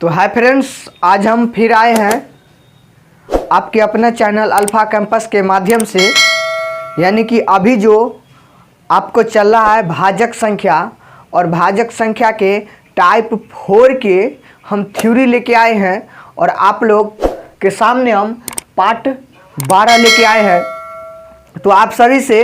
तो hi friends, आज हम फिर आए हैं आपके अपना चैनल अल्फा कैंपस के माध्यम से। यानी कि अभी जो आपको चल रहा है भाजक संख्या और भाजक संख्या के टाइप 4 के हम थ्योरी लेके आए हैं और आप लोग के सामने हम पार्ट 12 लेके आए हैं। तो आप सभी से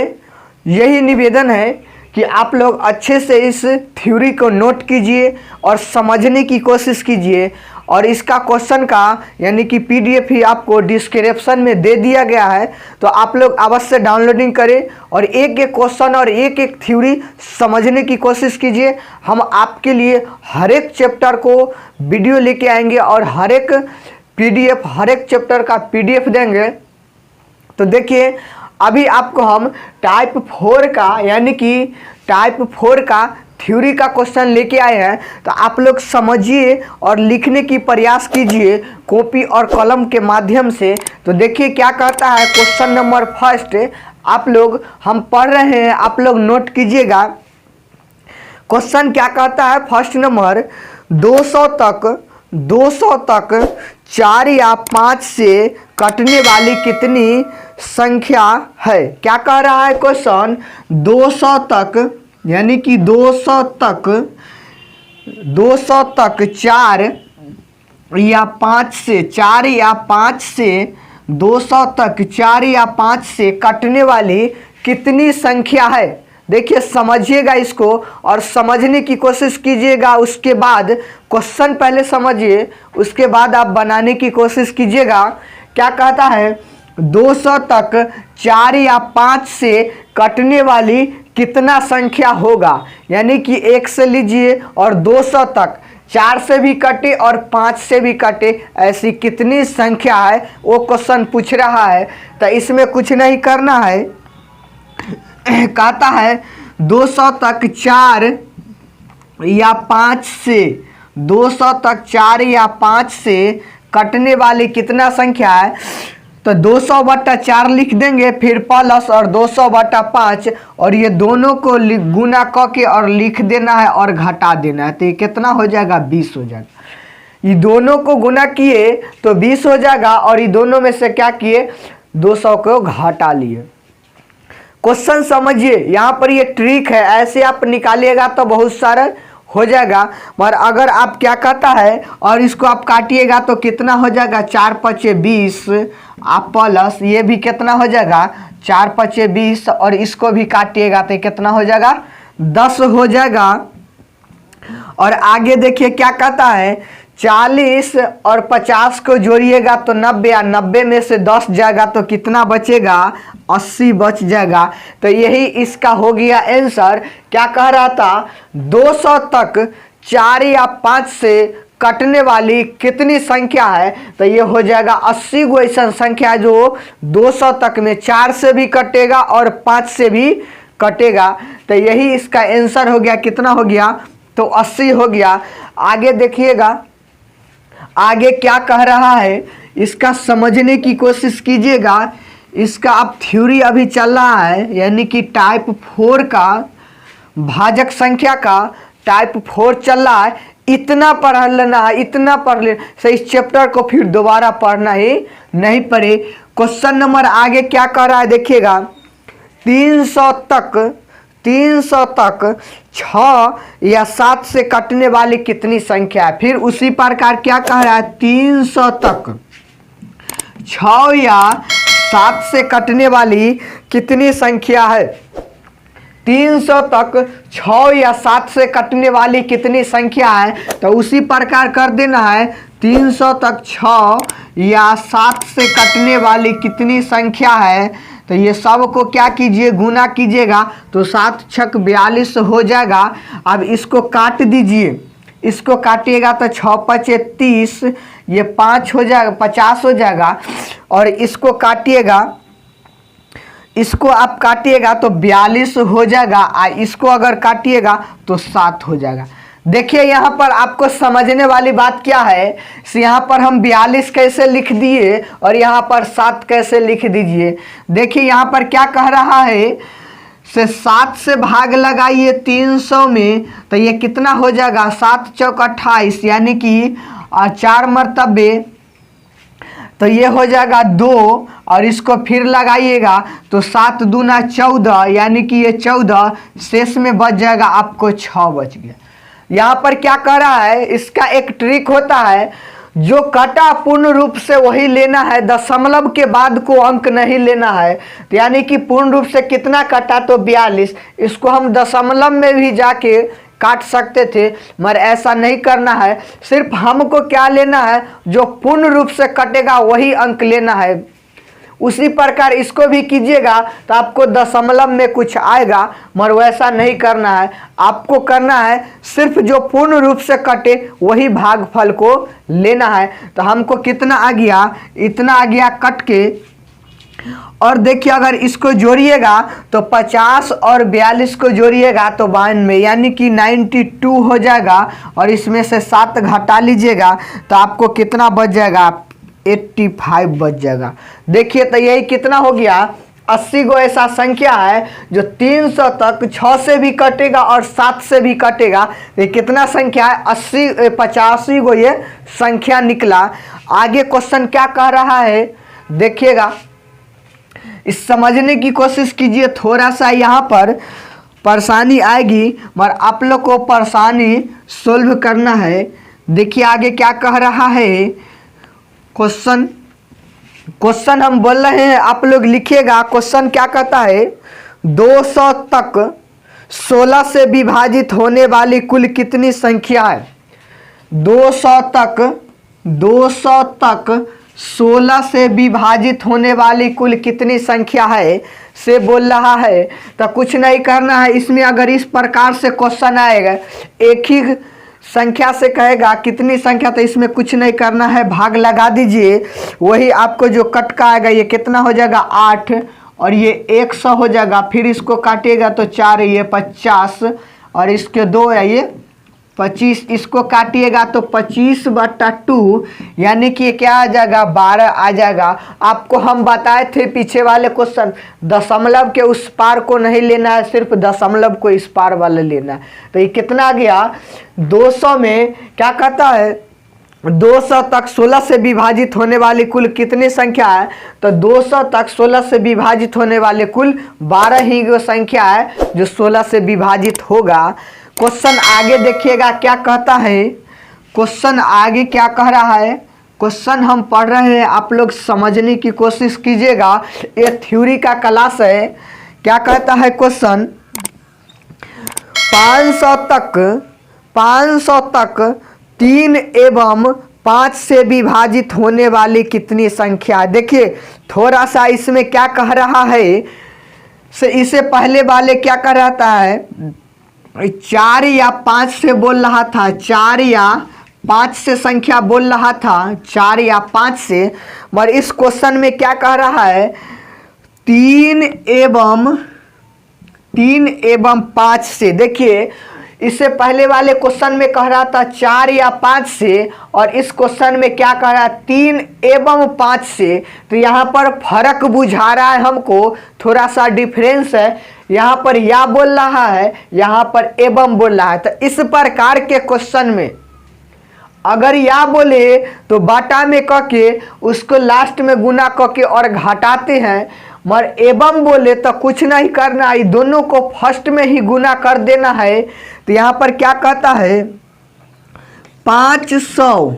यही निवेदन है कि आप लोग अच्छे से इस थ्योरी को नोट कीजिए और समझने की कोशिश कीजिए। और इसका क्वेश्चन का यानी कि पीडीएफ ही आपको डिस्क्रिप्शन में दे दिया गया है, तो आप लोग अवश्य डाउनलोडिंग करें और एक एक क्वेश्चन और एक एक थ्योरी समझने की कोशिश कीजिए। हम आपके लिए हर एक चैप्टर को वीडियो लेके आएंगे और हर एक पीडीएफ, हर एक चैप्टर का पीडीएफ देंगे। तो देखिए, अभी आपको हम टाइप 4 का यानी कि टाइप 4 का थ्योरी का क्वेश्चन लेके आए हैं। तो आप लोग समझिए और लिखने की प्रयास कीजिए कॉपी और कलम के माध्यम से। तो देखिए क्या कहता है क्वेश्चन नंबर फर्स्ट। आप लोग हम पढ़ रहे हैं, आप लोग नोट कीजिएगा। क्वेश्चन क्या कहता है फर्स्ट नंबर, 200 तक 4 या 5 से कटने वाली कितनी संख्या है। क्या कह रहा है क्वेश्चन, 200 तक यानी कि 200 तक 4 या 5 से 4 या 5 से 200 तक 4 या 5 से कटने वाली कितनी संख्या है। देखिए समझिएगा इसको और समझने की कोशिश कीजिएगा। उसके बाद क्वेश्चन पहले समझिए, उसके बाद आप बनाने की कोशिश कीजिएगा। क्या कहता है, 200 तक 4 या 5 से कटने वाली कितना संख्या होगा। यानी कि 1 से लीजिए और 200 तक 4 से भी कटे और 5 से भी कटे, ऐसी कितनी संख्या है वो क्वेश्चन पूछ रहा है। तो इसमें कुछ नहीं करना है। कहता है 200 तक 4 या 5 से 200 तक 4 या 5 से कटने वाली कितना संख्या है। तो 200/4 लिख देंगे, फिर प्लस और 200/5 और ये दोनों को गुना क के और लिख देना है और घटा देना है। तो ये कितना हो जाएगा, 20 हो जाएगा। ये दोनों को गुना किए तो 20 हो जाएगा और ये दोनों में से क्या किए, 200 को घटा लिए। क्वेश्चन समझिए, यहाँ पर ये ट्रिक है, ऐसे आप निकालिएगा तो बहुत सारा हो जाएगा। मगर अगर आप क्या कहता है और इसको आप काटिएगा तो कितना हो जाएगा, 4 5 20 आप प्लस ये भी कितना हो जाएगा, 4 5 20 और इसको भी काटिएगा तो कितना हो जाएगा, 10 हो जाएगा। और आगे देखिए क्या कहता है, 40 और 50 को जोड़िएगा तो 90 या 90 में से 10 जाएगा तो कितना बचेगा, 80 बच जाएगा। तो यही इसका हो गया आंसर। क्या कह रहा था, 200 तक 4 या 5 से कटने वाली कितनी संख्या है। तो ये हो जाएगा 80 गो ऐसा संख्या है जो 200 तक में 4 से भी कटेगा और 5 से भी कटेगा। तो यही इसका आंसर हो गया। कितना हो गया, तो 80 हो गया। आगे देखिएगा आगे क्या कह रहा है, इसका समझने की कोशिश कीजिएगा। इसका अब थ्योरी अभी चल रहा है, यानी कि टाइप 4 का भाजक संख्या का टाइप 4 चल रहा है। इतना पढ़ लेना है, इतना पढ़ लेना से इस चैप्टर को फिर दोबारा पढ़ना ही नहीं पड़े। क्वेश्चन नंबर आगे क्या कह रहा है देखिएगा, 300 तक 6 या 7 से कटने वाली कितनी संख्या है। फिर उसी प्रकार क्या कह रहा है, 300 तक 6 या 7 से कटने वाली कितनी संख्या है। 300 तक 6 या 7 से कटने वाली कितनी संख्या है। तो उसी प्रकार कर देना है, 300 तक 6 या 7 से कटने वाली कितनी संख्या है। तो ये सब को क्या कीजिए, गुना कीजिएगा तो 7 छक 42 हो जाएगा। अब इसको काट दीजिए, इसको काटिएगा तो 6 5 30, ये 5 हो जाएगा, 50 हो जाएगा। और इसको काटिएगा, इसको आप काटिएगा तो 42 हो जाएगा। इसको अगर काटिएगा तो 7 हो जाएगा। देखिए यहाँ पर आपको समझने वाली बात क्या है, यहाँ पर हम 42 कैसे लिख दिए और यहाँ पर 7 कैसे लिख दीजिए। देखिए यहाँ पर क्या कह रहा है, से 7 से भाग लगाइए 300 में तो ये कितना हो जाएगा, 7 चौक 28 यानी कि और 4 मरतबे, तो ये हो जाएगा 2 और इसको फिर लगाइएगा तो 7 दूना 14, यानी कि ये 14 शेष में बच जाएगा आपको 6 बच गया। यहाँ पर क्या कर रहा है, इसका एक ट्रिक होता है, जो कटा पूर्ण रूप से वही लेना है, दशमलव के बाद को अंक नहीं लेना है। तो यानी कि पूर्ण रूप से कितना कटा, तो 42, इसको हम दशमलव में भी जाके काट सकते थे, मगर ऐसा नहीं करना है। सिर्फ हमको क्या लेना है, जो पूर्ण रूप से कटेगा वही अंक लेना है। उसी प्रकार इसको भी कीजिएगा तो आपको दशमलव में कुछ आएगा, मगर वैसा नहीं करना है। आपको करना है सिर्फ जो पूर्ण रूप से कटे वही भागफल को लेना है। तो हमको कितना आ गया, इतना आ गया कट के। और देखिए अगर इसको जोड़िएगा तो 50 और 42 को जोड़िएगा तो 92, यानी कि 92 हो जाएगा। और इसमें से 7 घटा लीजिएगा तो आपको कितना बच जाएगा, 85 बच जाएगा। देखिए तो यही कितना हो गया, 80 गो ऐसा संख्या है जो 300 तक 6 से भी कटेगा और 7 से भी कटेगा। ये कितना संख्या है, 85 गो ये संख्या निकला। आगे क्वेश्चन क्या कह रहा है देखिएगा, इस समझने की कोशिश कीजिए। थोड़ा सा यहाँ पर परेशानी आएगी, मगर आप लोग को परेशानी सोल्व करना है। देखिए आगे क्या कह रहा है क्वेश्चन हम बोल रहे हैं, आप लोग लिखिएगा। क्वेश्चन क्या कहता है, 200 तक 16 से विभाजित होने वाली कुल कितनी संख्या है। 200 तक 16 से विभाजित होने वाली कुल कितनी संख्या है से बोल रहा है। तो कुछ नहीं करना है इसमें। अगर इस प्रकार से क्वेश्चन आएगा, एक ही संख्या से कहेगा कितनी संख्या, तो इसमें कुछ नहीं करना है, भाग लगा दीजिए। वही आपको जो कट का आएगा, ये कितना हो जाएगा 8 और ये 100 हो जाएगा। फिर इसको काटिएगा तो 4, ये 50 और इसके 2 है ये 25, इसको काटिएगा तो 25/2, यानी कि क्या आ जाएगा 12 आ जाएगा। आपको हम बताए थे पीछे वाले क्वेश्चन, दशमलव के उस पार को नहीं लेना है, सिर्फ दशमलव को इस पार वाले लेना है। तो ये कितना आ गया, 200 में क्या कहता है, 200 तक 16 से विभाजित होने वाली कुल कितनी संख्या है। तो 200 तक 16 से विभाजित होने वाले कुल 12 ही वो संख्या है जो 16 से विभाजित होगा। क्वेश्चन आगे देखिएगा क्या कहता है। क्वेश्चन आगे क्या कह रहा है, क्वेश्चन हम पढ़ रहे हैं, आप लोग समझने की कोशिश कीजिएगा। ये थ्योरी का क्लास है। क्या कहता है क्वेश्चन, 500 तक 3 एवं 5 से विभाजित होने वाली कितनी संख्या। देखिए थोड़ा सा इसमें क्या कह रहा है, इससे पहले वाले क्या कह रहा है, 4 या 5 से बोल रहा था, 4 या 5 से संख्या बोल रहा था, 4 या 5 से। मगर इस क्वेश्चन में क्या कह रहा है, 3 एवं 5 से। देखिए इससे पहले वाले क्वेश्चन में कह रहा था 4 या 5 से, और इस क्वेश्चन में क्या कह रहा है, 3 एवं 5 से। तो यहाँ पर फर्क बुझा रहा है हमको, थोड़ा सा डिफरेंस है। यहाँ पर या बोल रहा है, यहाँ पर एवं बोल रहा है। तो इस प्रकार के क्वेश्चन में अगर या बोले तो बाटा में क के उसको लास्ट में गुना क के और घटाते हैं, मगर एवं बोले तो कुछ नहीं करना है, दोनों को फर्स्ट में ही गुना कर देना है। तो यहाँ पर क्या कहता है, 500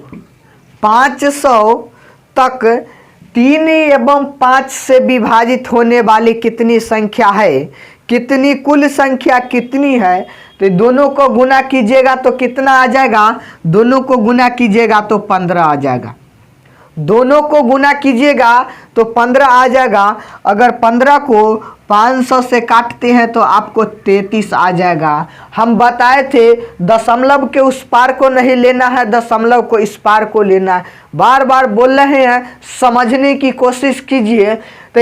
तक 3 एवं 5 से विभाजित होने वाली कितनी संख्या है, कितनी कुल संख्या कितनी है। तो दोनों को गुना कीजिएगा तो कितना आ जाएगा, दोनों को गुना कीजिएगा तो 15 आ जाएगा। दोनों को गुना कीजिएगा तो 15 आ जाएगा। अगर 15 को 500 से काटते हैं तो आपको 33 आ जाएगा। हम बताए थे दशमलव के उस पार को नहीं लेना है, दशमलव को इस पार को लेना है। बार बार बोल रहे हैं, समझने की कोशिश कीजिए। तो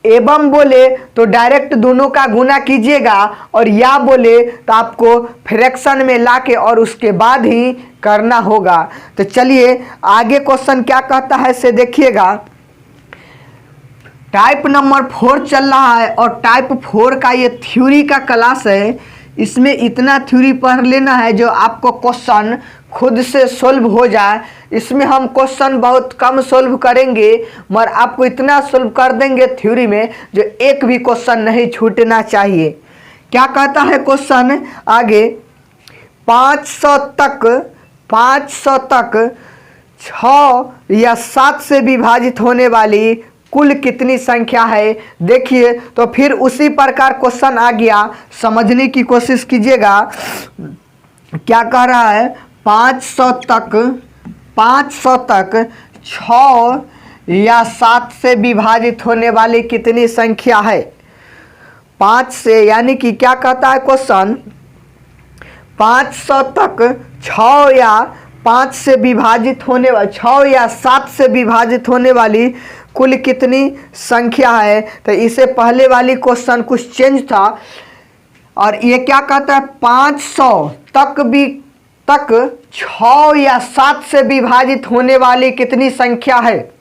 एवं बोले तो डायरेक्ट दोनों का गुना कीजिएगा, और या बोले तो आपको फ्रैक्शन में लाके और उसके बाद ही करना होगा। तो चलिए आगे क्वेश्चन क्या कहता है से देखिएगा। टाइप नंबर 4 चल रहा है और टाइप 4 का ये थ्योरी का क्लास है। इसमें इतना थ्योरी पढ़ लेना है जो आपको क्वेश्चन खुद से सोल्व हो जाए। इसमें हम क्वेश्चन बहुत कम सोल्व करेंगे मगर आपको इतना सोल्व कर देंगे थ्योरी में जो एक भी क्वेश्चन नहीं छूटना चाहिए। क्या कहता है क्वेश्चन आगे, 500 तक 6 या 7 से विभाजित होने वाली कुल कितनी संख्या है। देखिए तो फिर उसी प्रकार क्वेश्चन आ गया, समझने की कोशिश कीजिएगा। क्या कह रहा है, 500 तक 6 या 7 से विभाजित होने वाली कितनी संख्या है। 5 से, यानी कि क्या कहता है क्वेश्चन, 500 तक 6 या 5 से विभाजित होने वाली 6 या 7 से विभाजित होने वाली कुल कितनी संख्या है। तो इससे पहले वाली क्वेश्चन कुछ चेंज था और ये क्या कहता है, 500 तक 6 या 7 से विभाजित होने वाली कितनी संख्या है।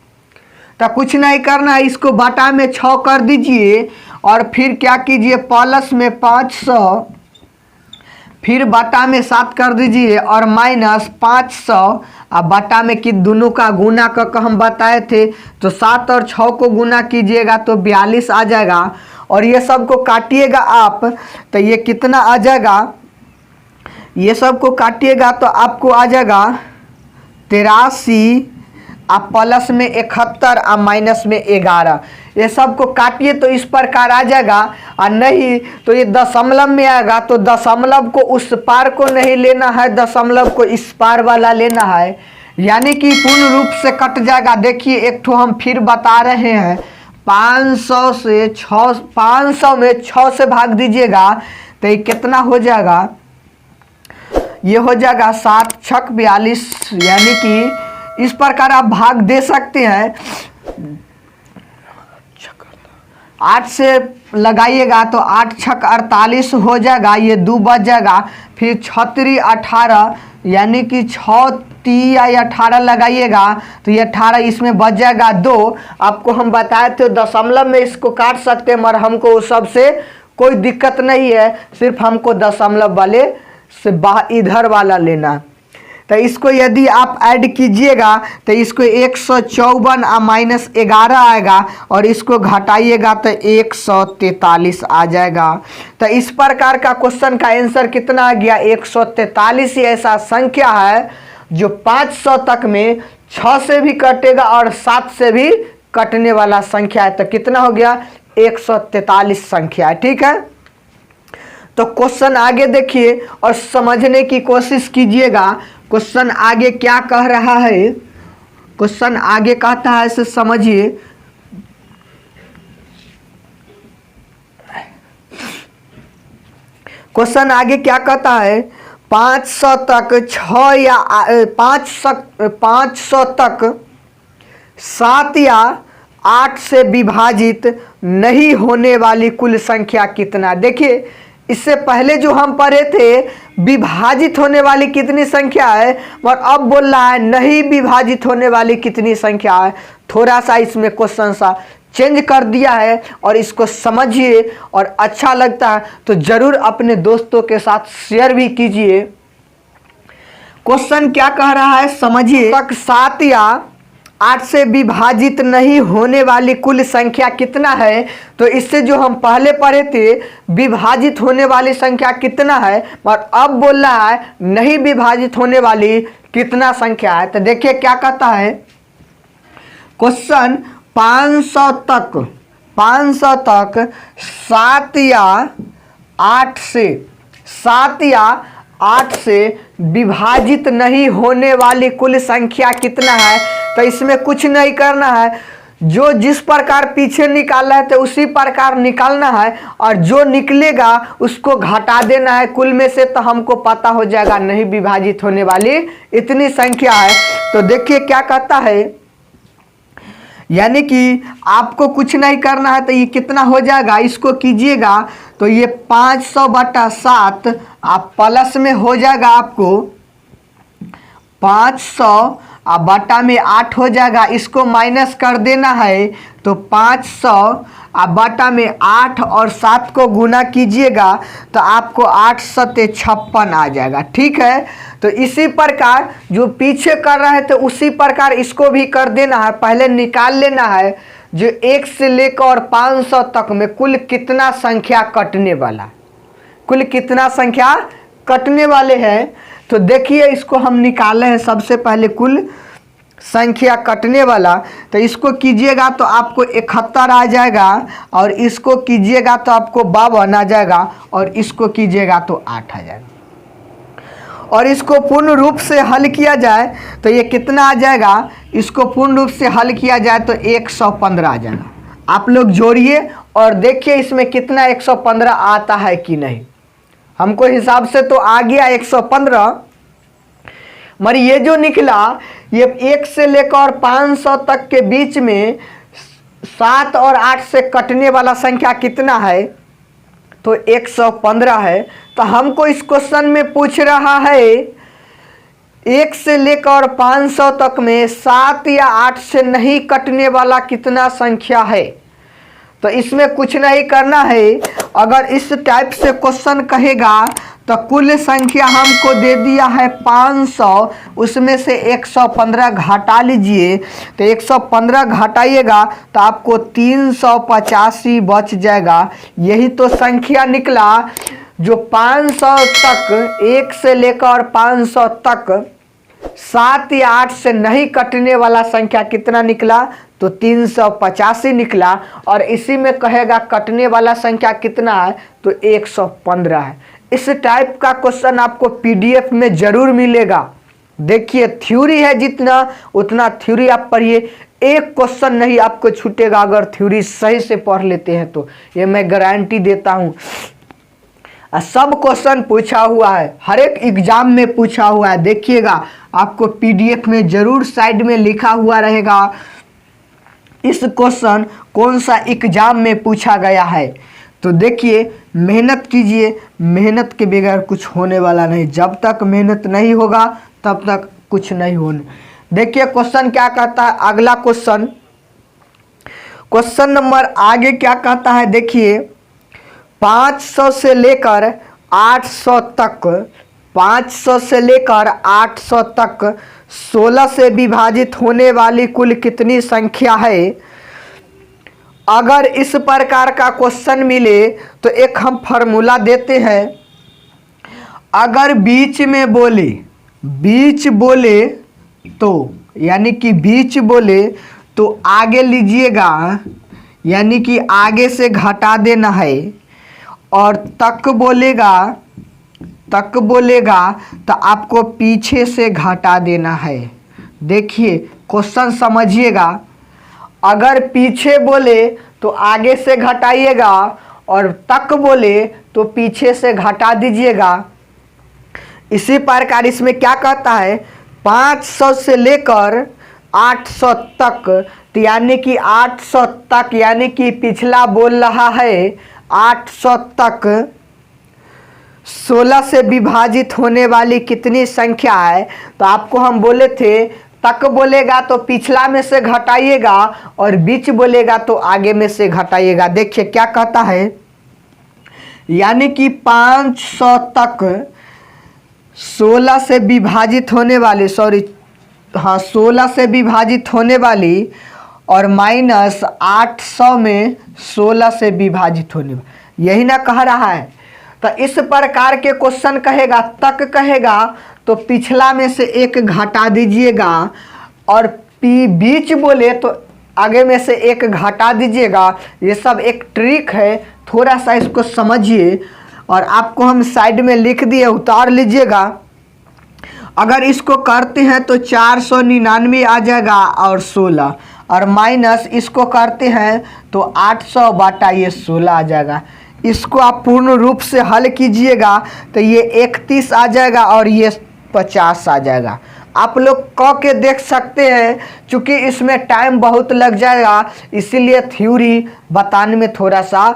तो कुछ नहीं करना है, इसको बटा में 6 कर दीजिए और फिर क्या कीजिए, प्लस में 500, फिर बटा में 7 कर दीजिए और माइनस 500। अब बटा में कि दोनों का गुना कर हम बताए थे, तो 7 और 6 को गुना कीजिएगा तो 42 आ जाएगा और ये सब को काटिएगा आप, तो ये कितना आ जाएगा, ये सब को काटिएगा तो आपको आ जाएगा 83, आप प्लस में 71 और माइनस में 11। ये सब को काटिए तो इस प्रकार आ जाएगा, और नहीं तो ये दशमलव में आएगा, तो दशमलव को उस पार को नहीं लेना है, दशमलव को इस पार वाला लेना है, यानी कि पूर्ण रूप से कट जाएगा। देखिए एक ठो हम फिर बता रहे हैं, 500 से 6, 500 में 6 से भाग दीजिएगा तो ये कितना हो जाएगा, ये हो जाएगा 7 छक 42, यानी कि इस प्रकार आप भाग दे सकते हैं। 8 से लगाइएगा तो 8 छक 48 हो जाएगा, ये 2 बच जाएगा, फिर 6 18, यानी कि 6 3 या 18 लगाइएगा तो ये 18, इसमें बच जाएगा 2। आपको हम बताए थे दशमलव में इसको काट सकते हैं, मगर हमको उस सबसे कोई दिक्कत नहीं है, सिर्फ हमको दशमलव वाले से इधर वाला लेना। तो इसको यदि आप ऐड कीजिएगा तो इसको 154 और माइनस 11 आएगा और इसको घटाइएगा तो 143 आ जाएगा। तो इस प्रकार का क्वेश्चन का आंसर कितना आ गया, 143 ही ऐसा संख्या है जो 500 तक में 6 से भी कटेगा और 7 से भी कटने वाला संख्या है। तो कितना हो गया, 143 संख्या, ठीक है। तो क्वेश्चन आगे देखिए और समझने की कोशिश कीजिएगा। क्वेश्चन आगे क्या कह रहा है, क्वेश्चन आगे कहता है, इसे समझिए। क्वेश्चन आगे क्या कहता है, 500 तक 6 या 500 तक 7 या 8 से विभाजित नहीं होने वाली कुल संख्या कितना। देखिए इससे पहले जो हम पढ़े थे विभाजित होने वाली कितनी संख्या है, और अब बोल रहा है नहीं विभाजित होने वाली कितनी संख्या है। थोड़ा सा इसमें क्वेश्चन सा चेंज कर दिया है और इसको समझिए, और अच्छा लगता है तो जरूर अपने दोस्तों के साथ शेयर भी कीजिए। क्वेश्चन क्या कह रहा है समझिए, तक 7 या 8 से विभाजित नहीं होने वाली कुल संख्या कितना है। तो इससे जो हम पहले पढ़े थे विभाजित होने वाली संख्या कितना है, और अब बोल रहा है नहीं विभाजित होने वाली कितना संख्या है। तो देखिए क्या कहता है क्वेश्चन, 500 तक 7 या 8 से विभाजित नहीं होने वाली कुल संख्या कितना है। तो इसमें कुछ नहीं करना है, जो जिस प्रकार पीछे निकाला है तो उसी प्रकार निकालना है, और जो निकलेगा उसको घटा देना है कुल में से, तो हमको पता हो जाएगा नहीं विभाजित होने वाली इतनी संख्या है। तो देखिए क्या कहता है, यानी कि आपको कुछ नहीं करना है, तो ये कितना हो जाएगा, इसको कीजिएगा तो ये 500/7 आप प्लस में हो जाएगा आपको 500 अब बटा में 8 हो जाएगा, इसको माइनस कर देना है तो 500, अब बटा में 8 और 7 को गुना कीजिएगा तो आपको 8 सत्ते 56 आ जाएगा। ठीक है, तो इसी प्रकार जो पीछे कर रहे थे उसी प्रकार इसको भी कर देना है। पहले निकाल लेना है जो 1 से लेकर 500 तक में कुल कितना संख्या कटने वाला, कुल कितना संख्या कटने वाले हैं। तो देखिए इसको हम निकाले हैं सबसे पहले कुल संख्या कटने वाला। तो इसको कीजिएगा तो आपको 71 आ जाएगा, और इसको कीजिएगा तो आपको 52 आ जाएगा, और इसको कीजिएगा तो 8 आ जाएगा। और इसको पूर्ण रूप से हल किया जाए तो ये कितना आ जाएगा, इसको पूर्ण रूप से हल किया जाए तो 115 आ जाएगा। आप लोग जोड़िए और देखिए इसमें कितना 115 आता है कि नहीं। हमको हिसाब से तो आ गया 115, मगर ये जो निकला ये 1 से लेकर 500 तक के बीच में 7 और 8 से कटने वाला संख्या कितना है, तो 115 है। तो हमको इस क्वेश्चन में पूछ रहा है 1 से लेकर 500 तक में 7 या 8 से नहीं कटने वाला कितना संख्या है। तो इसमें कुछ नहीं करना है। अगर इस टाइप से क्वेश्चन कहेगा तो कुल संख्या हमको दे दिया है 500, उसमें से 115 घटा लीजिए। तो 115 घटाइएगा तो आपको 385 बच जाएगा। यही तो संख्या निकला जो 500 तक, 1 से लेकर 500 तक 7 या 8 से नहीं कटने वाला संख्या कितना निकला, तो 385 निकला। और इसी में कहेगा कटने वाला संख्या कितना है, तो 115 है। इस टाइप का क्वेश्चन आपको पीडीएफ में जरूर मिलेगा। देखिए थ्योरी है जितना उतना थ्योरी आप पढ़िए, एक क्वेश्चन नहीं आपको छूटेगा अगर थ्योरी सही से पढ़ लेते हैं तो, ये मैं गारंटी देता हूँ। सब क्वेश्चन पूछा हुआ है, हर एक एग्जाम में पूछा हुआ है। देखिएगा आपको पीडीएफ में जरूर साइड में लिखा हुआ रहेगा इस क्वेश्चन कौन सा एग्जाम में पूछा गया है। तो देखिए मेहनत कीजिए, मेहनत के बगैर कुछ होने वाला नहीं। जब तक मेहनत नहीं होगा तब तक कुछ नहीं होने। देखिए क्वेश्चन क्या कहता है, अगला क्वेश्चन, क्वेश्चन नंबर आगे क्या कहता है। देखिए 500 से लेकर 800 तक, 500 से लेकर 800 तक 16 से विभाजित होने वाली कुल कितनी संख्या है। अगर इस प्रकार का क्वेश्चन मिले तो एक हम फॉर्मूला देते हैं। अगर बीच में बोले, बीच बोले तो यानी कि बीच बोले तो आगे लीजिएगा, यानी कि आगे से घटा देना है। और तक बोलेगा, तक बोलेगा तो आपको पीछे से घटा देना है। देखिए क्वेश्चन समझिएगा, अगर पीछे बोले तो आगे से घटाइएगा, और तक बोले तो पीछे से घटा दीजिएगा। इसी प्रकार इसमें क्या कहता है, 500 से लेकर 800 तक, तो यानी कि 800 तक, यानी कि पिछला बोल रहा है 800 तक 16 से विभाजित होने वाली कितनी संख्या है। तो आपको हम बोले थे तक बोलेगा तो पिछला में से घटाइएगा, और बीच बोलेगा तो आगे में से घटाइएगा। देखिए क्या कहता है, यानी कि 500 तक 16 से विभाजित होने वाली, सॉरी हाँ 16 से विभाजित होने वाली, और माइनस 800 में 16 से विभाजित होने वाली, यही ना कह रहा है। तो इस प्रकार के क्वेश्चन कहेगा, तक कहेगा तो पिछला में से एक घटा दीजिएगा, और बीच बोले तो आगे में से एक घटा दीजिएगा। ये सब एक ट्रिक है, थोड़ा सा इसको समझिए। और आपको हम साइड में लिख दिए, उतार लीजिएगा। अगर इसको करते हैं तो 499 आ जाएगा और 16, और माइनस इसको करते हैं तो 800 बाटा ये 16 आ जाएगा। इसको आप पूर्ण रूप से हल कीजिएगा तो ये 31 आ जाएगा और ये 50 आ जाएगा। आप लोग क के देख सकते हैं, चूँकि इसमें टाइम बहुत लग जाएगा, इसीलिए थ्योरी बताने में थोड़ा सा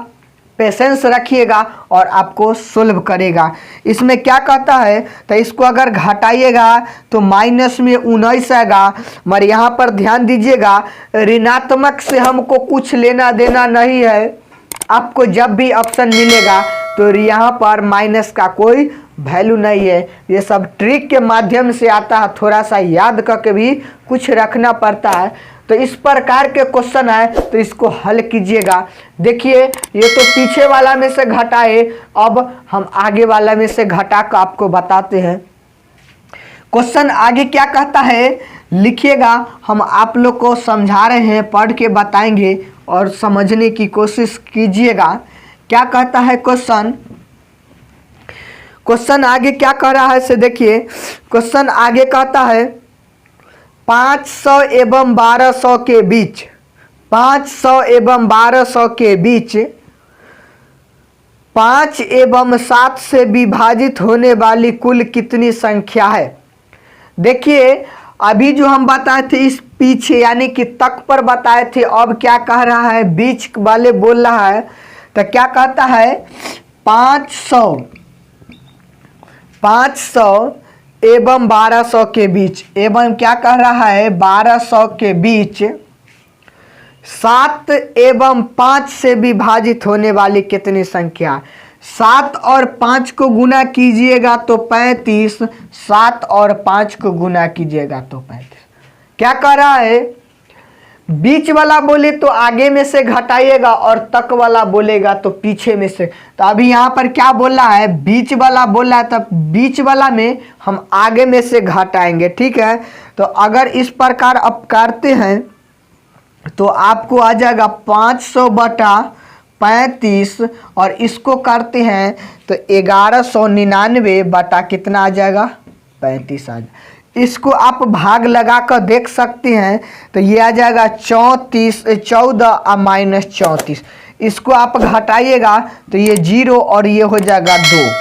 पेशेंस रखिएगा और आपको सोल्व करेगा। इसमें क्या कहता है, तो इसको अगर घटाइएगा तो माइनस में 19 आएगा। मगर यहाँ पर ध्यान दीजिएगा, ऋणात्मक से हमको कुछ लेना देना नहीं है। आपको जब भी ऑप्शन मिलेगा तो यहाँ पर माइनस का कोई वैल्यू नहीं है। ये सब ट्रिक के माध्यम से आता है, थोड़ा सा याद करके भी कुछ रखना पड़ता है। तो इस प्रकार के क्वेश्चन है तो इसको हल कीजिएगा। देखिए ये तो पीछे वाला में से घटाए, अब हम आगे वाला में से घटा कर आपको बताते हैं। क्वेश्चन आगे क्या कहता है लिखिएगा, हम आप लोग को समझा रहे हैं, पढ़ के बताएंगे और समझने की कोशिश कीजिएगा। क्या कहता है क्वेश्चन, क्वेश्चन आगे क्या कह रहा है से देखिए। क्वेश्चन आगे कहता है 500 एवं 1200 के बीच, 500 एवं 1200 के बीच 5 एवं 7 से विभाजित होने वाली कुल कितनी संख्या है। देखिए अभी जो हम बताए थे इस पीछे यानी कि तक पर बताए थे, अब क्या कह रहा है बीच वाले बोल रहा है। तो क्या कहता है 500 एवं 1200 के बीच, एवं क्या कह रहा है 1200 के बीच 7 एवं 5 से विभाजित होने वाली कितनी संख्या। 7 और 5 को गुना कीजिएगा तो 35, 7 और 5 को गुना कीजिएगा तो 35। क्या कह रहा है, बीच वाला बोले तो आगे में से घटाइएगा और तक वाला बोलेगा तो पीछे में से। तो अभी यहाँ पर क्या बोल रहा है, बीच वाला बोल रहा है, तब बीच वाला में हम आगे में से घटाएंगे। ठीक है, तो अगर इस प्रकार आप करते हैं तो आपको आ जाएगा 500 बटा 35 और इसको करते हैं तो 1199 बटा कितना आ जाएगा 35 आ जाएगा। इसको आप भाग लगा कर देख सकते हैं तो ये आ जाएगा 14 और माइनस 34। इसको आप घटाइएगा तो ये 0 और ये हो जाएगा 2,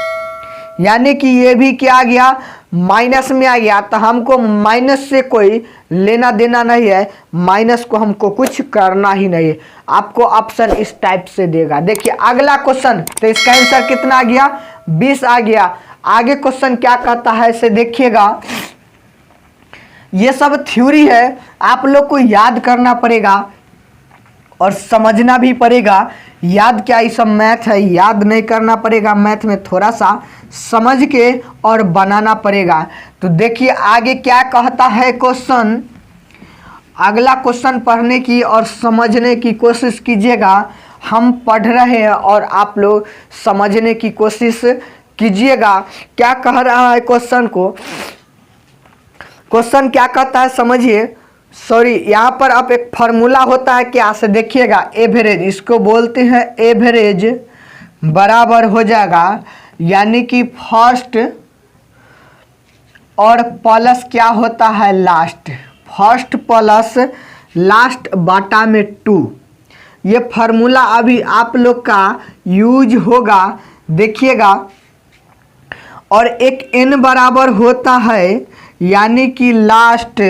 यानी कि ये भी क्या आ गया माइनस में आ गया। तो हमको माइनस से कोई लेना देना नहीं है, माइनस को हमको कुछ करना ही नहीं है। आपको ऑप्शन इस टाइप से देगा। देखिए अगला क्वेश्चन, तो इसका आंसर कितना आ गया 20 आ गया। आगे क्वेश्चन क्या कहता है इसे देखिएगा। ये सब थ्योरी है, आप लोग को याद करना पड़ेगा और समझना भी पड़ेगा। याद क्या, ये सब मैथ है, याद नहीं करना पड़ेगा। मैथ में थोड़ा सा समझ के और बनाना पड़ेगा। तो देखिए आगे क्या कहता है क्वेश्चन। अगला क्वेश्चन पढ़ने की और समझने की कोशिश कीजिएगा। हम पढ़ रहे हैं और आप लोग समझने की कोशिश कीजिएगा। क्या कह रहा है क्वेश्चन को, क्वेश्चन क्या कहता है समझिए। सॉरी, यहाँ पर आप एक फार्मूला होता है क्या से देखिएगा, एवरेज, इसको बोलते हैं एवरेज बराबर हो जाएगा यानी कि फर्स्ट और प्लस क्या होता है लास्ट, फर्स्ट प्लस लास्ट बाटा में 2। ये फार्मूला अभी आप लोग का यूज होगा, देखिएगा। और एक n बराबर होता है यानी कि लास्ट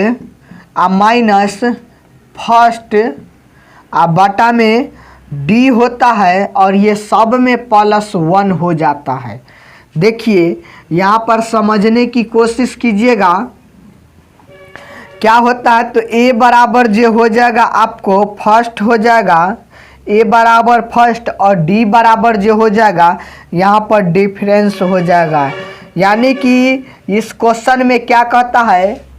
माइनस फर्स्ट बटा में d होता है और ये सब में +1 हो जाता है। देखिए यहाँ पर समझने की कोशिश कीजिएगा क्या होता है। तो a बराबर जो हो जाएगा आपको फर्स्ट हो जाएगा, a बराबर फर्स्ट और d बराबर जो हो जाएगा यहाँ पर डिफरेंस हो जाएगा। यानी कि इस क्वेश्चन में क्या कहता है,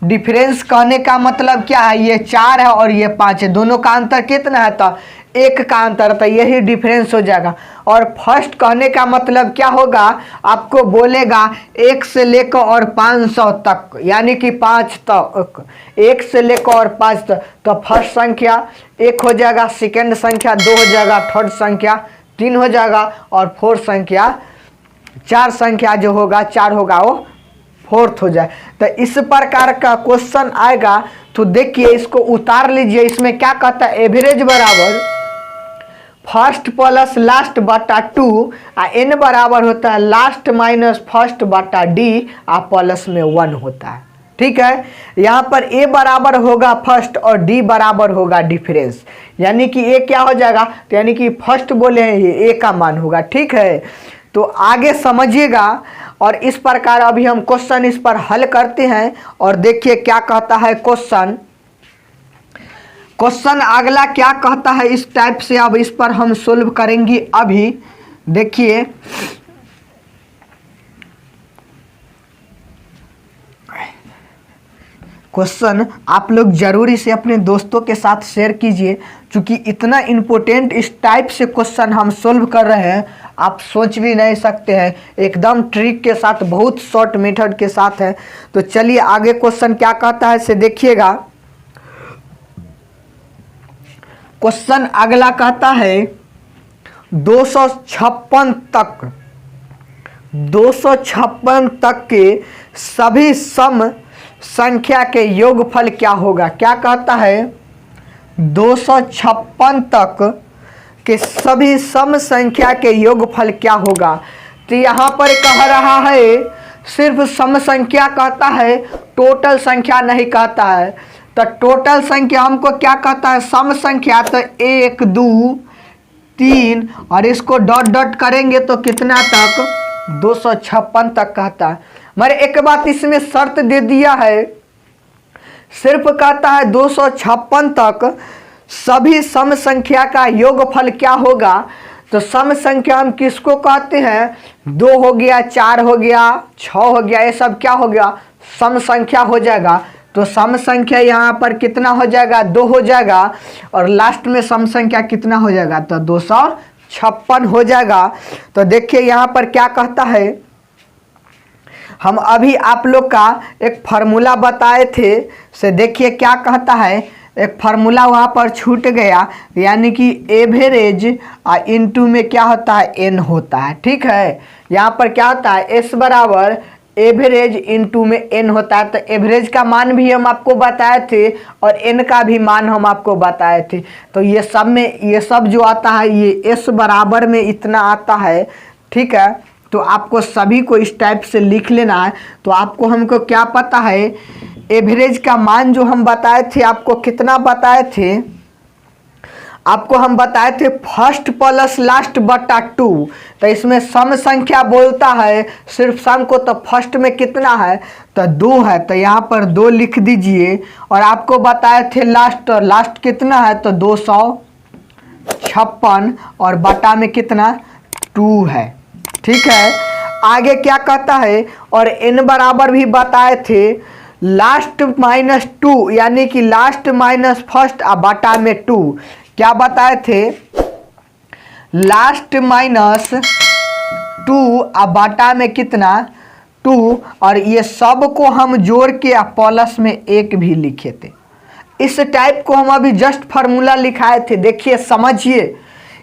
डिफरेंस कहने का मतलब क्या है, ये 4 है और ये 5 है, दोनों का अंतर कितना है तो 1 का अंतर, तो यही डिफरेंस हो जाएगा। और फर्स्ट कहने का मतलब क्या होगा, आपको बोलेगा 1 से लेकर और 500 तक, यानी कि 5 तक, 1 से लेकर और 5 तक। तो फर्स्ट संख्या 1 हो जाएगा, सेकेंड संख्या 2 हो जाएगा, थर्ड संख्या 3 हो जाएगा और फोर्थ संख्या 4 संख्या जो होगा 4 होगा वो फोर्थ हो जाए। तो इस प्रकार का क्वेश्चन आएगा। तो देखिए इसको उतार लीजिए। इसमें क्या कहता है, एवरेज बराबर फर्स्ट प्लस लास्ट बटा 2 और n बराबर होता है लास्ट माइनस फर्स्ट बटा d और प्लस में 1 होता है। ठीक है। यहाँ पर ए बराबर होगा फर्स्ट और डी बराबर होगा डिफरेंस, यानी कि ए क्या हो जाएगा, तो यानी कि फर्स्ट बोले हैं ये ए का मान होगा। ठीक है, तो आगे समझिएगा और इस प्रकार अभी हम क्वेश्चन इस पर हल करते हैं और देखिए क्या कहता है क्वेश्चन। क्वेश्चन अगला क्या कहता है इस टाइप से, अब इस पर हम सोल्व करेंगे। अभी देखिए क्वेश्चन आप लोग जरूरी से अपने दोस्तों के साथ शेयर कीजिए, क्योंकि इतना इम्पोर्टेंट इस टाइप से क्वेश्चन हम सोल्व कर रहे हैं, आप सोच भी नहीं सकते हैं। एकदम ट्रिक के साथ, बहुत शॉर्ट मेथड के साथ है। तो चलिए आगे क्वेश्चन क्या कहता है से देखिएगा। क्वेश्चन अगला कहता है 256 तक के सभी सम संख्या के योगफल क्या होगा। क्या कहता है 256 तक के सभी सम संख्या के योगफल क्या होगा। तो यहाँ पर कह रहा है सिर्फ सम संख्या कहता है, टोटल संख्या नहीं कहता है। तो टोटल संख्या हमको क्या कहता है, सम संख्या, तो 1 2 3 और इसको डॉट डॉट करेंगे तो कितना तक, 256 तक कहता है। मगर एक बात इसमें शर्त दे दिया है, सिर्फ कहता है 256 तक सभी सम संख्या का योगफल क्या होगा। तो सम संख्या हम किसको कहते हैं, 2 हो गया, 4 हो गया, 6 हो गया, ये सब क्या हो गया, सम संख्या हो जाएगा। तो सम संख्या यहाँ पर कितना हो जाएगा, 2 हो जाएगा और लास्ट में सम संख्या कितना हो जाएगा, तो 256 हो जाएगा। तो देखिए यहाँ पर क्या कहता है, हम अभी आप लोग का एक फार्मूला बताए थे, से देखिए क्या कहता है। एक फार्मूला वहाँ पर छूट गया, यानी कि एवरेज इनटू में क्या होता है, एन होता है। ठीक है, यहाँ पर क्या होता है, एस बराबर एवरेज इनटू में एन होता है। तो एवरेज का मान भी हम आपको बताए थे और एन का भी मान हम आपको बताए थे। तो ये सब में ये सब जो आता है ये एस बराबर में इतना आता है। ठीक है, तो आपको सभी को इस टाइप से लिख लेना है। तो आपको हमको क्या पता है, एवरेज का मान जो हम बताए थे, आपको कितना बताए थे, आपको हम बताए थे फर्स्ट प्लस लास्ट बटा 2। तो इसमें सम संख्या बोलता है सिर्फ सम को, तो फर्स्ट में कितना है, तो 2 है, तो यहाँ पर 2 लिख दीजिए। और आपको बताए थे लास्ट, और लास्ट कितना है, तो 256 और बटा में कितना, 2 है। ठीक है, आगे क्या कहता है, और n बराबर भी बताए थे लास्ट माइनस 2, यानी कि लास्ट माइनस फर्स्ट और बटा में 2। क्या बताए थे, लास्ट माइनस 2 और बटा में कितना, 2, और ये सब को हम जोड़ के प्लस में 1 भी लिखे थे। इस टाइप को हम अभी जस्ट फार्मूला लिखाए थे। देखिए समझिए,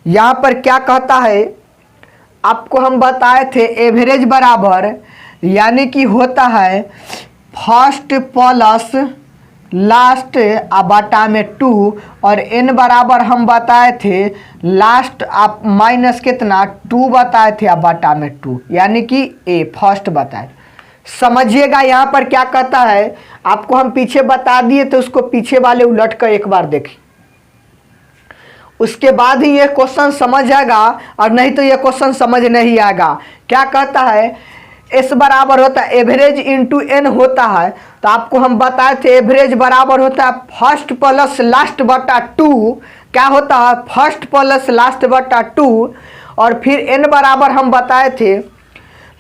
यहाँ पर क्या कहता है, आपको हम बताए थे एवरेज बराबर, यानी कि होता है फर्स्ट प्लस लास्ट बटा में 2, और n बराबर हम बताए थे लास्ट आप माइनस कितना, 2 बताए थे बटा में 2, यानी कि a फर्स्ट बताए। समझिएगा यहाँ पर क्या कहता है, आपको हम पीछे बता दिए तो उसको पीछे वाले उलट कर एक बार देखिए, उसके बाद ही ये क्वेश्चन समझ आएगा, और नहीं तो ये क्वेश्चन समझ नहीं आएगा। क्या कहता है, एस बराबर होता है एवरेज इंटू एन होता है। तो आपको हम बताए थे एवरेज बराबर होता है फर्स्ट प्लस लास्ट बटा 2। क्या होता है, फर्स्ट प्लस लास्ट बटा 2, और फिर एन बराबर हम बताए थे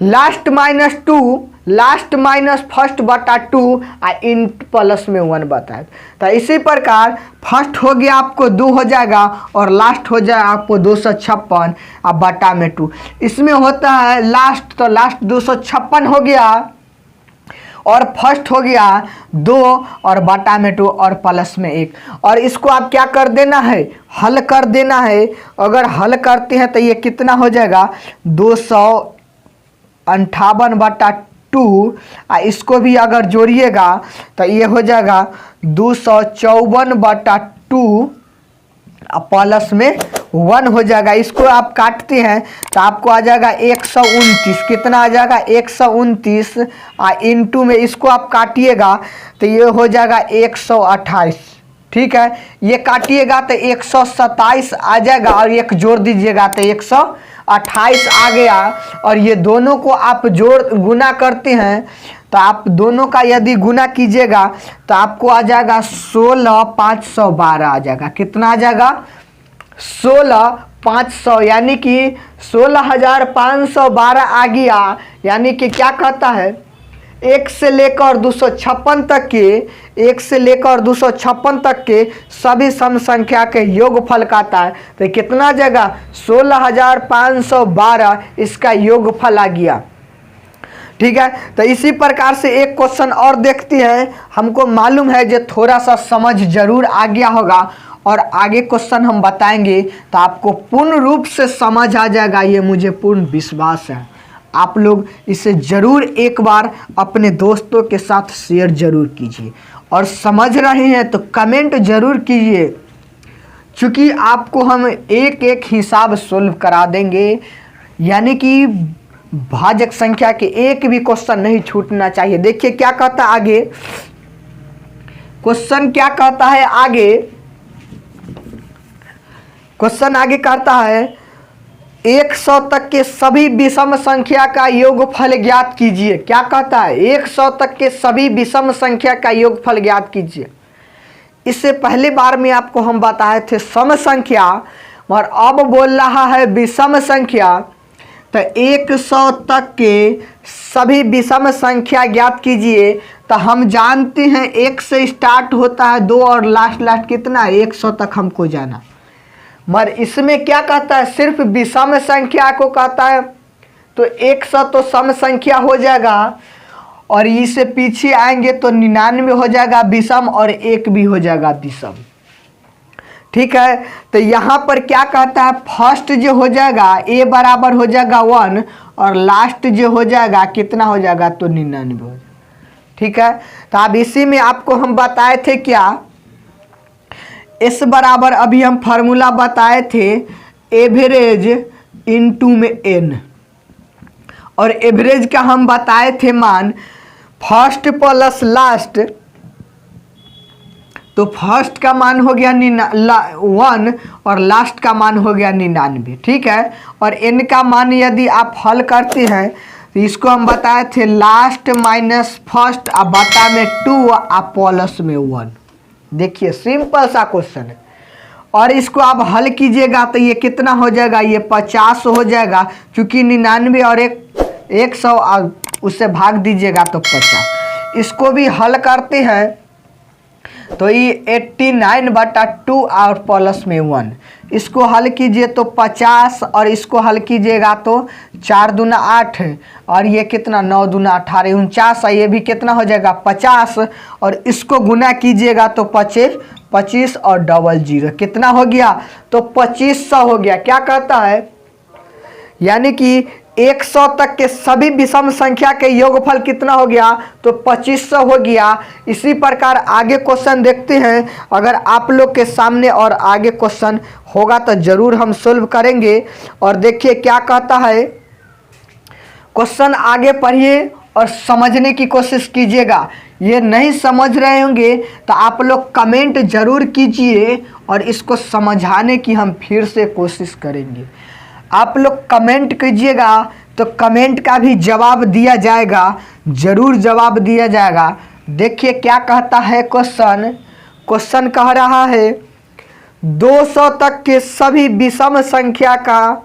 last minus 2, last minus first बटा 2 इन प्लस में 1 बताए। तो इसी प्रकार फर्स्ट हो गया आपको 2 हो जाएगा, और लास्ट हो जाएगा आपको 256 और बटा में 2। इसमें होता है लास्ट, तो लास्ट 256 हो गया, और फर्स्ट हो गया 2 और बटा में 2 और प्लस में 1। और इसको आप क्या कर देना है, हल कर देना है। अगर हल करते हैं तो ये कितना हो जाएगा, 258 बटा 2, इसको भी अगर जोड़िएगा तो ये हो जाएगा 254 बटा 2 प्लस में 1 हो जाएगा। इसको आप काटते हैं तो आपको आ जाएगा 129। कितना आ जाएगा 129 इंटू में इसको आप काटिएगा तो ये हो जाएगा 128। ठीक है, ये काटिएगा तो 127 आ जाएगा और एक जोड़ दीजिएगा तो 128 आ गया। और ये दोनों को आप गुना करते हैं तो आप दोनों का यदि गुना कीजिएगा तो आपको आ जाएगा 16,512 आ जाएगा। कितना आ जाएगा 16,500, यानी कि 16,512 आ गया। यानी कि क्या कहता है 1 से लेकर 256 तक के 1 से लेकर 256 तक के सभी सम संख्या के योगफल कहता है। तो कितना जगह 16,512 इसका योगफल आ गया। ठीक है, तो इसी प्रकार से एक क्वेश्चन और देखते हैं। हमको मालूम है जो थोड़ा सा समझ जरूर आ गया होगा और आगे क्वेश्चन हम बताएंगे तो आपको पूर्ण रूप से समझ आ जाएगा, ये मुझे पूर्ण विश्वास है। आप लोग इसे ज़रूर एक बार अपने दोस्तों के साथ शेयर ज़रूर कीजिए और समझ रहे हैं तो कमेंट ज़रूर कीजिए, क्योंकि आपको हम एक एक हिसाब सोल्व करा देंगे। यानी कि भाजक संख्या के एक भी क्वेश्चन नहीं छूटना चाहिए। देखिए क्या कहता है आगे, क्वेश्चन क्या कहता है आगे, क्वेश्चन आगे कहता है 100 तक के सभी विषम संख्या का योगफल ज्ञात कीजिए। क्या कहता है 100 तक के सभी विषम संख्या का योगफल ज्ञात कीजिए। इससे पहले बार में आपको हम बताए थे सम संख्या, और अब बोल रहा है विषम संख्या। तो 100 तक के सभी विषम संख्या ज्ञात कीजिए। तो हम जानते हैं 1 से स्टार्ट होता है 2 और लास्ट कितना 100 तक हमको जाना। मगर इसमें क्या कहता है सिर्फ विषम संख्या को कहता है। तो 100 तो सम संख्या हो जाएगा और इससे पीछे आएंगे तो 99 हो जाएगा विषम और 1 भी हो जाएगा विषम। ठीक है, तो यहाँ पर क्या कहता है फर्स्ट जो हो जाएगा a बराबर हो जाएगा 1 और लास्ट जो हो जाएगा कितना हो जाएगा तो 99 हो जाएगा। ठीक है, तो अब इसी में आपको हम बताए थे क्या S बराबर अभी हम फार्मूला बताए थे एवरेज इनटू में n, और एवरेज का हम बताए थे मान फर्स्ट प्लस लास्ट। तो फर्स्ट का मान हो गया 1 और लास्ट का मान हो गया 99। ठीक है, और n का मान यदि आप हल करते हैं तो इसको हम बताए थे लास्ट माइनस फर्स्ट और बटा में 2 और प्लस में 1। देखिए सिंपल सा क्वेश्चन है, और इसको आप हल कीजिएगा तो ये कितना हो जाएगा ये 50 हो जाएगा, क्योंकि 99 और 100 और उससे भाग दीजिएगा तो 50। इसको भी हल करते हैं तो ये 89/2 और प्लस में 1। इसको हल कीजिए तो 50 और इसको हल कीजिएगा तो 4 दूना 8 और ये कितना 9 दूना 18 49 है। ये भी कितना हो जाएगा 50 और इसको गुना कीजिएगा तो 25 और डबल 0 कितना हो गया तो 2500 हो गया। क्या कहता है यानी कि 100 तक के सभी विषम संख्या के योगफल कितना हो गया तो 2500 हो गया। इसी प्रकार आगे क्वेश्चन देखते हैं, अगर आप लोग के सामने और आगे क्वेश्चन होगा तो जरूर हम सोल्व करेंगे। और देखिए क्या कहता है, क्वेश्चन आगे पढ़िए और समझने की कोशिश कीजिएगा। ये नहीं समझ रहे होंगे तो आप लोग कमेंट जरूर कीजिए और इसको समझाने की हम फिर से कोशिश करेंगे। आप लोग कमेंट कीजिएगा तो कमेंट का भी जवाब दिया जाएगा, जरूर जवाब दिया जाएगा। देखिए क्या कहता है क्वेश्चन कह रहा है 200 तक के सभी विषम संख्या का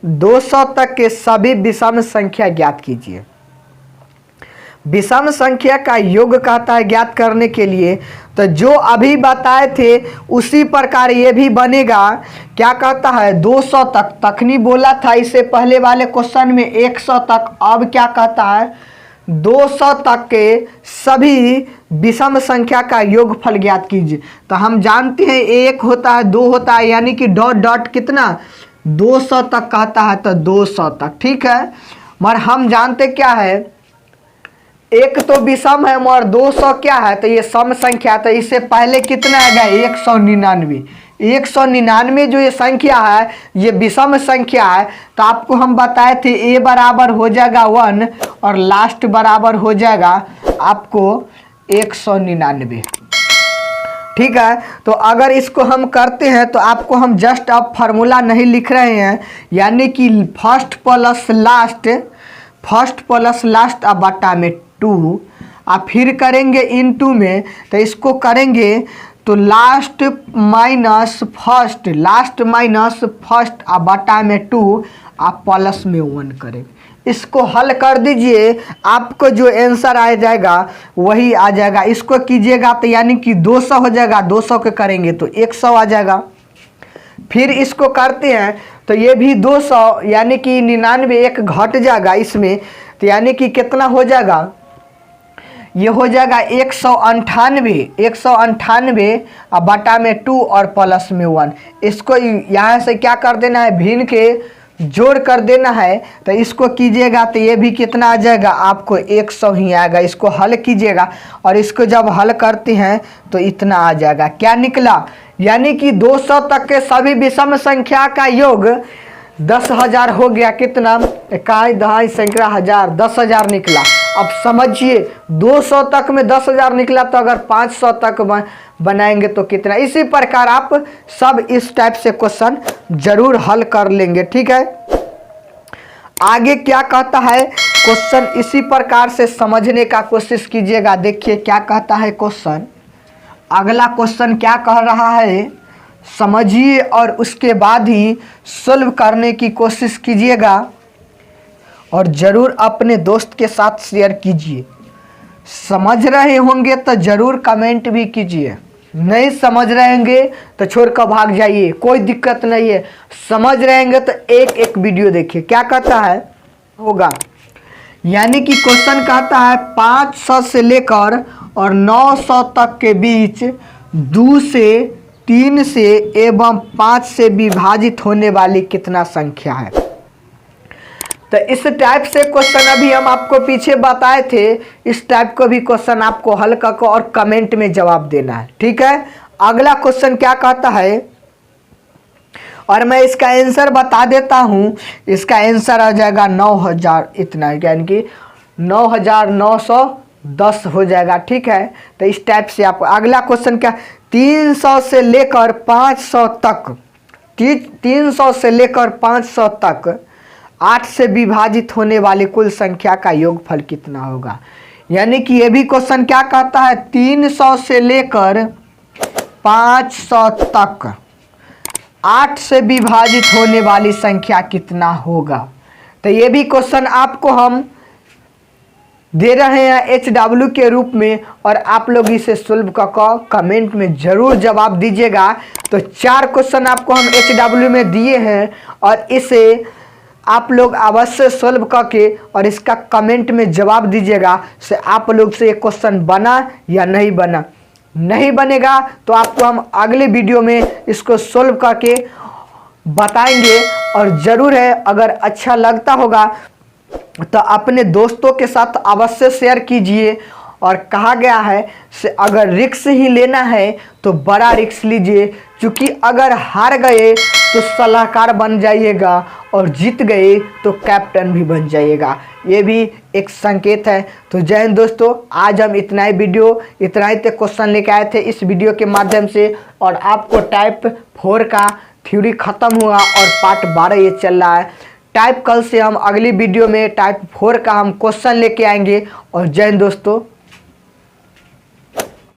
200 तक के सभी विषम संख्या ज्ञात कीजिए। विषम संख्या का योग कहता है ज्ञात करने के लिए, तो जो अभी बताए थे उसी प्रकार ये भी बनेगा। क्या कहता है 200 तक, तखनी बोला था इससे पहले वाले क्वेश्चन में 100 तक, अब क्या कहता है 200 तक के सभी विषम संख्या का योगफल ज्ञात कीजिए। तो हम जानते हैं 1 होता है 2 होता है, यानी कि डॉट डॉट कितना 200 तक कहता है तो 200 तक। ठीक है, मगर हम जानते क्या है 1 तो विषम है मगर 200 क्या है तो ये सम संख्या। तो इससे पहले कितना आ गया 199, 199 जो ये संख्या है ये विषम संख्या है, तो आपको हम बताए थे a बराबर हो जाएगा 1 और लास्ट बराबर हो जाएगा आपको 199। ठीक है, तो अगर इसको हम करते हैं तो आपको हम जस्ट अब फार्मूला नहीं लिख रहे हैं, यानी कि फर्स्ट प्लस लास्ट अब बटा में 2, आप फिर करेंगे इन 2 में, तो इसको करेंगे तो लास्ट माइनस फर्स्ट अब बटा में 2 आप प्लस में 1 करेंगे। इसको हल कर दीजिए, आपको जो आंसर आ जाएगा वही आ जाएगा। इसको कीजिएगा तो यानी कि 200 हो जाएगा, 200 के करेंगे तो 100 आ जाएगा। फिर इसको करते हैं तो ये भी 200 यानी कि 99 एक घट जाएगा इसमें, तो यानी कि कितना हो जाएगा, ये हो जाएगा 198 अब बटा में 2 और प्लस में 1। इसको यहाँ से क्या कर देना है, भिन्न के जोड़ कर देना है, तो इसको कीजिएगा तो ये भी कितना आ जाएगा आपको 100 ही आएगा। इसको हल कीजिएगा और इसको जब हल करते हैं तो इतना आ जाएगा। क्या निकला, यानी कि 200 तक के सभी विषम संख्या का योग 10,000 हो गया। कितना, इकाई दहाई सैकड़ा हजार, 10,000 निकला। अब समझिए 200 तक में 10,000 निकला, तो अगर 500 तक बनाएंगे तो कितना। इसी प्रकार आप सब इस टाइप से क्वेश्चन जरूर हल कर लेंगे। ठीक है, आगे क्या कहता है क्वेश्चन, इसी प्रकार से समझने का कोशिश कीजिएगा। देखिए क्या कहता है क्वेश्चन, अगला क्वेश्चन क्या कह रहा है समझिए और उसके बाद ही सॉल्व करने की कोशिश कीजिएगा और ज़रूर अपने दोस्त के साथ शेयर कीजिए। समझ रहे होंगे तो ज़रूर कमेंट भी कीजिए, नहीं समझ रहे होंगे तो छोड़ कर भाग जाइए, कोई दिक्कत नहीं है। समझ रहेंगे तो एक वीडियो देखिए। क्या कहता है होगा, यानी कि क्वेश्चन कहता है 500 से लेकर और 900 तक के बीच 2 से 3 से एवं 5 से विभाजित होने वाली कितना संख्या है। तो इस टाइप से क्वेश्चन अभी हम आपको पीछे बताए थे, इस टाइप को भी क्वेश्चन आपको हल करके और कमेंट में जवाब देना है। ठीक है, अगला क्वेश्चन क्या कहता है और मैं इसका आंसर बता देता हूं। इसका आंसर आ जाएगा 9,000 इतना, यानी कि 9,910 हो जाएगा। ठीक है, तो इस टाइप से आपको अगला क्वेश्चन क्या, 300 से लेकर 500 तक 300 से लेकर 500 तक 8 से विभाजित होने वाली कुल संख्या का योगफल कितना होगा। यानी कि ये भी क्वेश्चन क्या कहता है, 300 से लेकर 500 तक 8 से विभाजित होने वाली संख्या कितना होगा। तो ये भी क्वेश्चन आपको हम दे रहे हैं HW के रूप में और आप लोग इसे सॉल्व कर कमेंट में ज़रूर जवाब दीजिएगा। तो 4 क्वेश्चन आपको हम HW में दिए हैं और इसे आप लोग अवश्य सॉल्व करके और इसका कमेंट में जवाब दीजिएगा से आप लोग से एक क्वेश्चन बना या नहीं बना। नहीं बनेगा तो आपको हम अगले वीडियो में इसको सॉल्व करके बताएंगे। और ज़रूर है अगर अच्छा लगता होगा तो अपने दोस्तों के साथ अवश्य शेयर कीजिए। और कहा गया है से अगर रिस्क ही लेना है तो बड़ा रिस्क लीजिए, क्योंकि अगर हार गए तो सलाहकार बन जाइएगा और जीत गए तो कैप्टन भी बन जाइएगा। ये भी एक संकेत है। तो जय हिंद दोस्तों, आज हम इतना ही क्वेश्चन लेके आए थे इस वीडियो के माध्यम से। और आपको टाइप 4 का थ्योरी ख़त्म हुआ और पार्ट 12 ये चल रहा है। टाइप कल से हम अगली वीडियो में टाइप 4 का हम क्वेश्चन लेके आएंगे। और जय हिंद दोस्तों।